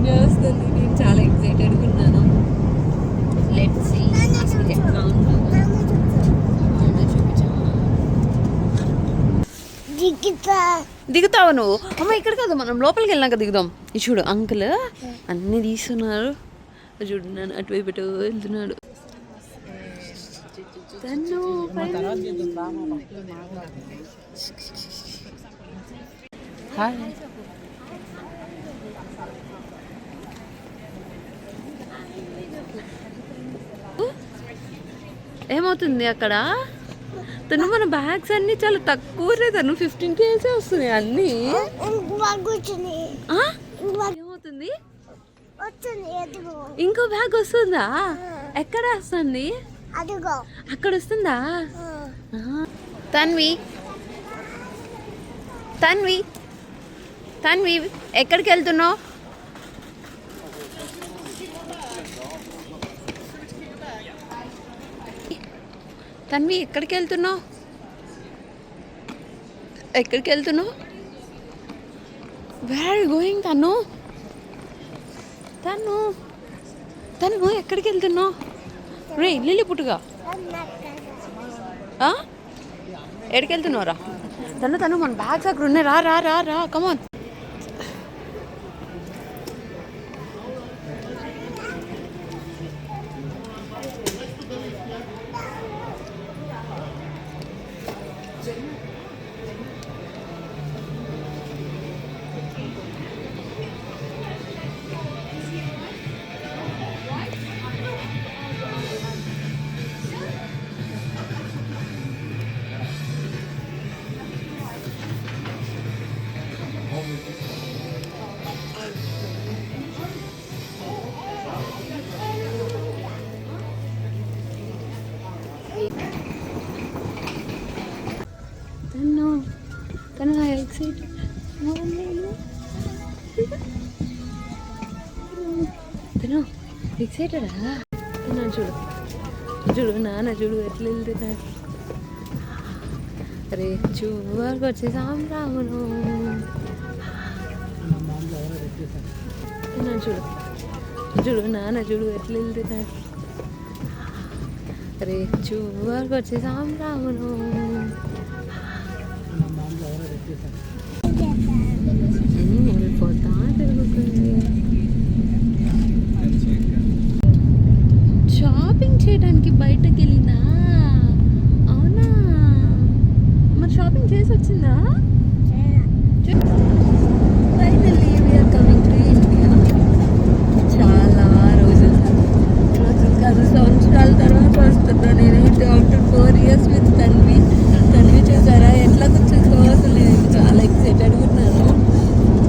Video వస్తుంది. నేను చాలా ఎక్సైటెడ్గా ఉన్నాను. లెట్స్ సీ ఎట్లా ఉంటుందో. దిగుతావు నువ్వు? అమ్మ ఇక్కడ కాదు, మనం లోపలికి వెళ్ళినాక దిగుదాం. ఇది చూడు అంకుల్ అన్నీ తీస్తున్నారు. చూడు నన్ను అటువైపు ఇటు వెళ్తున్నాడు. ఏమవుతుంది అక్కడ? తను మన బ్యాగ్స్ అన్ని చాలా తక్కువ తను 15 kg వస్తున్నాయి అన్ని. ఏమవుతుంది? ఇంకో బ్యాగ్ వస్తుందా? ఎక్కడ వస్తుంది? అక్కడ వస్తుందా? తన్వి తన్వి తన్వి ఎక్కడికి వెళ్తున్నావు? తన్వి ఎక్కడికి వెళ్తున్నావు? ఎక్కడికి వెళ్తున్నావు? Where are you going? తను తను తను ఎక్కడికి వెళ్తున్నావు? రే లిల్లీ పుట్టుగా ఎక్కడికి వెళ్తున్నావు? రా తను మన బ్యాగ్స్ అక్కడ ఉన్నాయి. రా రా రా రా కమాన్. తను ఎక్సైటెడా? చూడు చూడు నాన్న చూడు ఎట్లా వెళ్తున్నాడు. రే చూవరకు వచ్చేసాం రామును. చూడు చూడు నాన్న చూడు ఎట్లా వెళ్తున్నాడు. రే చూవరకు వచ్చేసాం రామును. వెళ్ళిపోతా తిరుగుతుంది. షాపింగ్ చేయడానికి బయటకు వెళ్ళిందా? అవునా? మరి షాపింగ్ చేసి వచ్చిందా? Finally we are coming to India. చాలా రోజులు కాదు, సంవత్సరాల తర్వాత వస్తున్నా నేనైతే. After 4 years with Tanvi. Tanvi చూసారా ఎట్లా కూర్చుందో? అసలు నేను చాలా ఎక్సైటెడ్గా ఉన్నాను.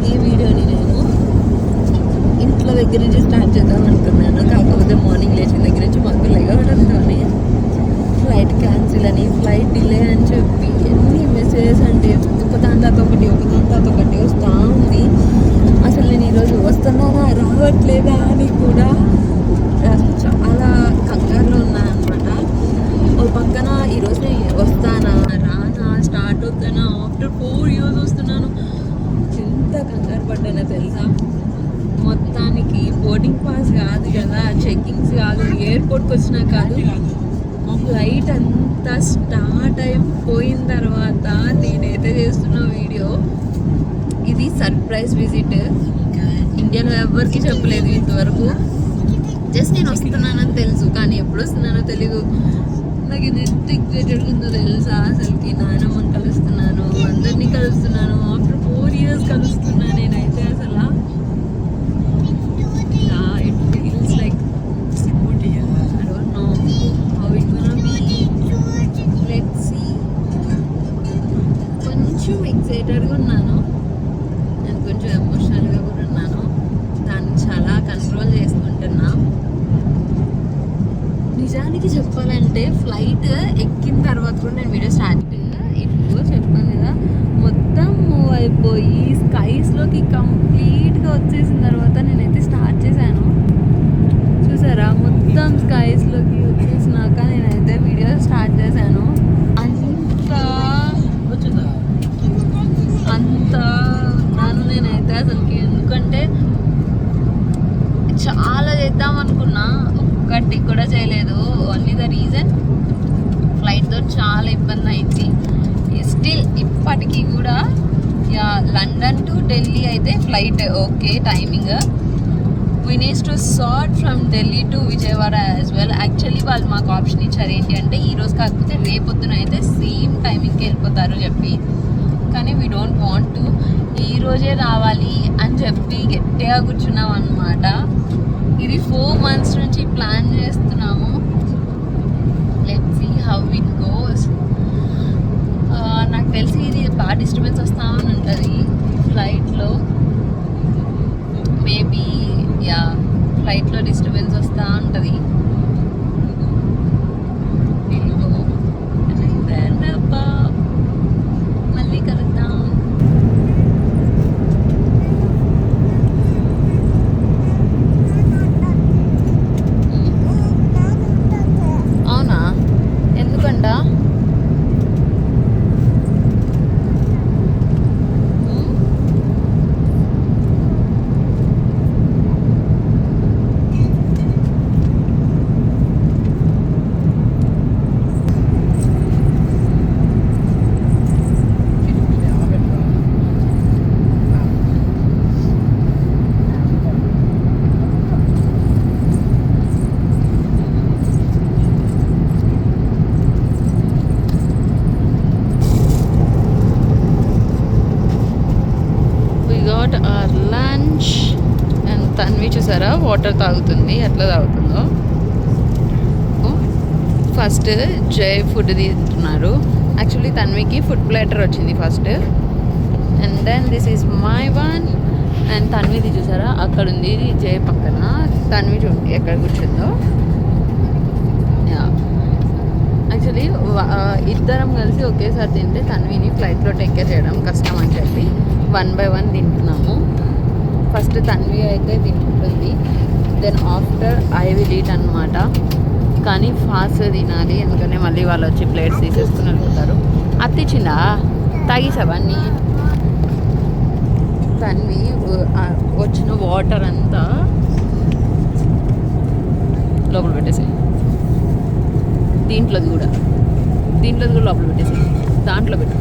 ఈ వీడియోని నేను ఇంట్లో దగ్గర నుంచి స్టార్ట్ చేద్దాం అనుకున్నాను. కాకపోతే మార్నింగ్ లేచిన దగ్గర నుంచి మాకు లేవడంతోనే ఫ్లైట్ క్యాన్సిల్ అని, ఫ్లైట్ డిలే అని చెప్పి ఎన్ని మెసేజెస్ అంటే ఒకదాని తర్వాత ఒకటి వస్తూ ఉంది. అసలు నేను ఈరోజు వస్తున్నానా రావట్లేదా అని కూడా చాలా కంగారులో ఉన్నాను అనమాట. ఓ పక్కన ఈరోజు నేను వస్తానా రానా స్టార్ట్ అవుతానా ఆఫ్టర్ 4 years వస్తున్నాను. ఎంత కంగారు పడ్డానో తెలుసా. మొత్తానికి బోర్డింగ్ పాస్ కాదు కదా, చెక్కింగ్స్ కాదు, ఎయిర్పోర్ట్కి వచ్చినా కాదు, ఫ్లైట్ అంతా స్టార్ట్ అయిపోయిన తర్వాత నేనైతే చేస్తున్న వీడియో ఇది సర్ప్రైజ్ విజిట్. ఇండియాలో ఎవరికి చెప్పలేదు ఇంతవరకు. జస్ట్ నేను వస్తున్నానని తెలుసు, కానీ ఎప్పుడు వస్తున్నానో తెలీదు. నాకు ఇది ఎంత ఎక్సైటెడ్గా ఉందో తెలుసా. అసలుకి నాన్నమ్మని కలుస్తున్నాను, అందరినీ కలుస్తున్నాను. ఆఫ్టర్ 4 years కలుస్తున్నాను నేనైతే. అసలు it feels like I don't know how it's gonna be. Let's see. కొంచెం ఎక్సైటెడ్గా ఉన్నాను, నేను కొంచెం ఎమోషనల్గా కూడా ఉన్నాను. దాన్ని చాలా కంట్రోల్ చేసుకుంటున్నా. నిజానికి చెప్పాలంటే ఫ్లైట్ ఎక్కిన తర్వాత కూడా నేను వీడియో స్టార్ట్ ఇప్పుడు చెప్పాను కదా, మొత్తం మూవ్ అయిపోయి స్కైస్లోకి కంప్లీట్గా వచ్చేసిన తర్వాత నేనైతే స్టార్ట్ చేశాను. చూసారా, మొత్తం స్కైస్లోకి వచ్చేసినాక నేనైతే వీడియో స్టార్ట్ చేశాను. అంత ఉన్నాను నేనైతే అసలుకి. ఎందుకంటే చాలా చేద్దాం అనుకున్నా, ఒక్కటి కూడా చేయలేదు. ఓన్లీ ద రీజన్ ఫ్లైట్తో చాలా ఇబ్బంది అయింది. స్టిల్ ఇప్పటికీ కూడా లండన్ టు ఢిల్లీ అయితే flight okay timing. We needs to sort from Delhi to Vijayawada as well. Actually వాళ్ళు మాకు ఆప్షన్ ఇచ్చారు ఏంటి అంటే ఈరోజు కాకపోతే రేపొద్దున అయితే సేమ్ టైమింగ్కి వెళ్ళిపోతారు చెప్పి. కానీ వీ డోంట్ వాంట్ టు, ఈరోజే రావాలి అని చెప్పి గట్టిగా కూర్చున్నాం అనమాట. ఇది 4 months నుంచి ప్లాన్ చేస్తున్నాము. Let's see how it goes. నాకు తెలిసి ఇది బాగా డిస్టర్బెన్స్ వస్తూ ఉంటుంది ఫ్లైట్లో. మేబీ ఫ్లైట్లో డిస్టర్బెన్స్ వస్తూ ఉంటుంది. మళ్ళీ కలుద్దాం. అవునా, ఎందుకంట? our lunch and తన్వి చూసారా వాటర్ తాగుతుంది, ఎట్లా తాగుతుందో. ఫస్ట్ జై ఫుడ్ తింటున్నారు. యాక్చువల్లీ తన్వికి ఫుడ్ ప్లేటర్ వచ్చింది first, and then this is my one. అండ్ తన్విది చూసారా అక్కడ ఉంది, జై పక్కన. తన్వి చూడండి ఎక్కడ కూర్చుందో. యాక్చువల్లీ ఇద్దరం కలిసి ఒకేసారి తింటే తన్విని ఫ్లైట్లో టేక్ కేర్ చేయడం కష్టం అని చెప్పి 1 by 1 తింటున్నాము. ఫస్ట్ తన్వి అయితే తింటుంది, then after I will eat అనమాట. కానీ ఫాస్ట్ తినాలి, ఎందుకనే మళ్ళీ వాళ్ళు వచ్చి ప్లేట్స్ తీసేసుకుని వెళ్ళిపోతారు. అత్తిచ్చిందా తాగేసావన్నీ? తన్వి వచ్చిన వాటర్ అంతా లోపల పెట్టేసి, దీంట్లోది కూడా లోపల పెట్టేసి, దాంట్లో పెట్టు.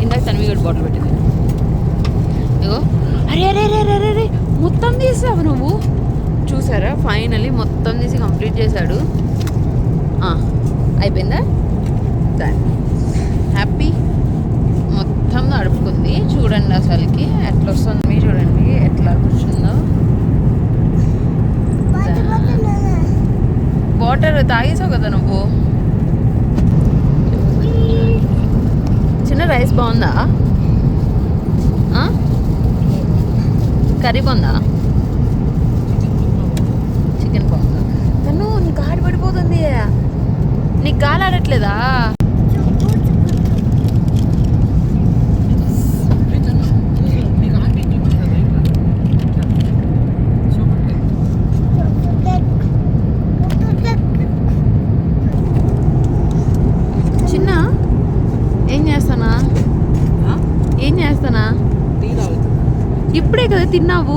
ఇందాక తన్వి కూడా బాటిల్ పెట్టింది. ఇగో అరే అరే అరే అరే అరే మొత్తం తీసావు నువ్వు. చూసారా ఫైనలీ మొత్తం తీసి కంప్లీట్ చేశాడు. అయిపోయిందా? దాన్ని హ్యాపీ మొత్తం నడుపుకుంది. చూడండి అసలుకి ఎట్లా వస్తుంది, చూడండి ఎట్లా కూర్చుందో. వాటర్ తాగేసావు కదా నువ్వు. చిన్న రైస్ బాగుందా? కర్రీ బాగుందా? చికెన్ బాగుందా? తను నీకు ఆడి పడిపోతుంది, నీకు గాలి ఆడట్లేదా? చిన్న ఏం చేస్తానా ఇప్పుడే కదా తిన్నావు.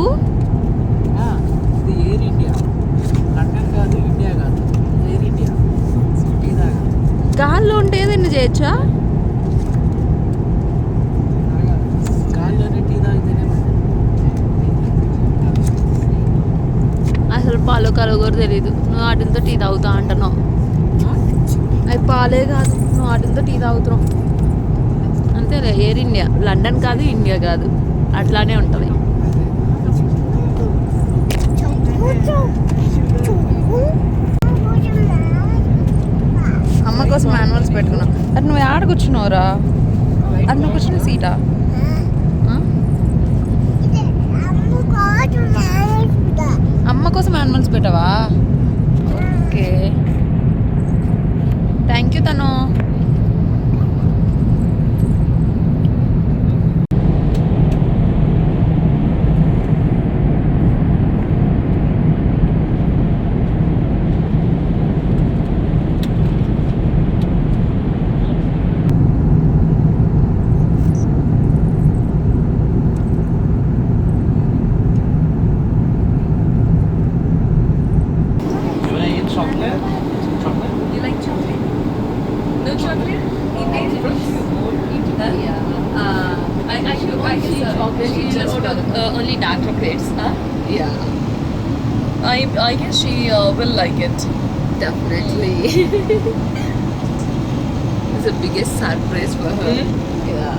ఎయిర్ ఇండియా, లండన్ కాదు, ఇండియా కాదు, ఎయిర్ ఇండియా. గాల్లో ఉంటే ఏదైనా చేయొచ్చా? గాల్లోనే టీ తాగితేనే అసలు పాలు కలగూర తెలీదు, నువ్వు వాటితో టీ తాగుతా అంటున్నావు. అవి పాలే కాదు, నువ్వు వాటితో టీ తాగుతున్నావు అంతేలే. ఎయిర్ ఇండియా లండన్ కాదు, ఇండియా కాదు, అట్లానే ఉంటుంది. అమ్మ కోసం మాన్యువల్స్ పెట్టుకున్నావు. అది నువ్వు ఆడ కూర్చున్నావురా? అది నువ్వు కూర్చున్న సీటా? అమ్మ కోసం మాన్యువల్స్ పెట్టావా? ఓకే, థ్యాంక్ యూ తను. only dark chocolates, huh? Yeah, I guess she will like it. definitely. It's the biggest surprise for her. Yeah.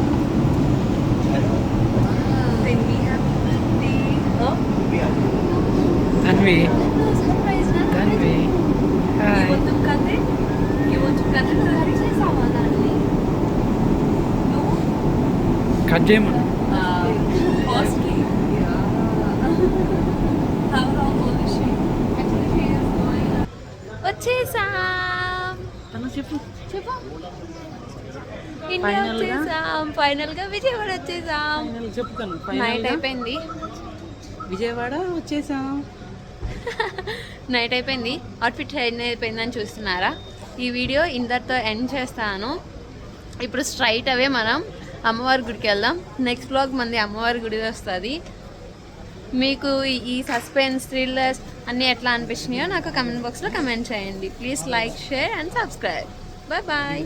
Then we have birthday. Huh? Tanvi. Surprise, Tanvi. Hi. You want to cut it? You want to cut it? Hari చేసావా దాన్ని? No? Cut చేయమను. First cake. Yeah. How old is she? Actually, she is going. వచ్చేసాం. తను చెప్పు. చెప్పు. India Final గా? వచ్చేసాం. Final గా విజయవాడ వచ్చేసాం. ఫైనల్ చెప్తాను. నైట్ అయిపోయింది. విజయవాడ వచ్చేసాం. నైట్ అయిపోయింది. అవుట్ఫిట్ చేంజ్ అయిపోయిందని చూస్తున్నారా? ఈ వీడియో ఇంతటితో ఎండ్ చేస్తాను. ఇప్పుడు స్ట్రైట్ అవే మనం అమ్మవారి గుడికి వెళ్దాం. నెక్స్ట్ బ్లాగ్ మంది అమ్మవారి గుడి వస్తుంది. మీకు ఈ సస్పెన్స్ థ్రిల్లర్స్ అన్నీ ఎట్లా అనిపించినాయో నాకు కమెంట్ బాక్స్లో కమెంట్ చేయండి. Please like share and subscribe. Bye bye.